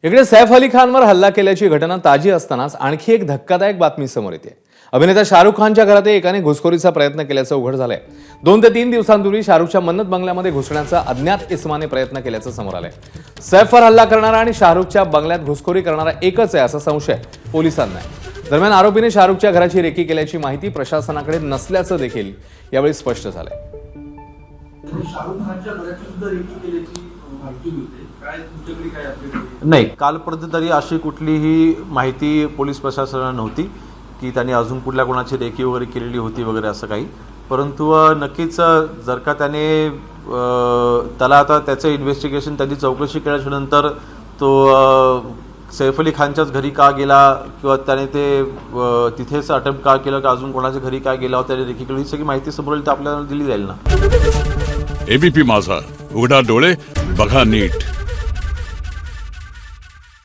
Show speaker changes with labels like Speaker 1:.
Speaker 1: इकडे सैफ अली खानवर हल्ला केल्याची घटना ताजी असतानाच आणखी एक धक्कादायक बातमी समोर येते। अभिनेता शाहरुख खानच्या घरात एकाने घुसखोरीचा प्रयत्न केल्याचं उघड झालंय। 2 ते 3 दिवसांपूर्वी शाहरुखच्या मन्नत बंगल्यामध्ये घुसण्याचा अज्ञात इसमाने प्रयत्न केल्याचं समोर आलंय। सैफवर हल्ला करणारा आणि शाहरुखच्या बंगल्यात घुसखोरी करणारा एकच आहे असा संशय पोलिसांना आहे। दरम्यान आरोपीने शाहरुखच्या घराची रेकी केल्याची माहिती प्रशासनाकडे नसल्याचं देखील यावेळी स्पष्ट झालंय।
Speaker 2: नाही, कालपर्यंत तरी अशी कुठलीही माहिती पोलीस प्रशासनाला नव्हती की त्यांनी अजून कुठल्या कोणाची रेकी वगैरे केलेली होती वगैरे असं काही। परंतु नक्कीच जर का त्याला आता त्याचं इन्व्हेस्टिगेशन त्याची चौकशी केल्यानंतर तो सैफ अली खानच्याच घरी का गेला किंवा त्याने ते तिथेच अटेम्प्ट का केलं का अजून कोणाच्या घरी का गेला त्याने रेकी केली, ही सगळी माहिती समोर येईल तर आपल्याला दिली जाईल ना।
Speaker 3: एबीपी माझा, उघडा डोळे बघा नीट।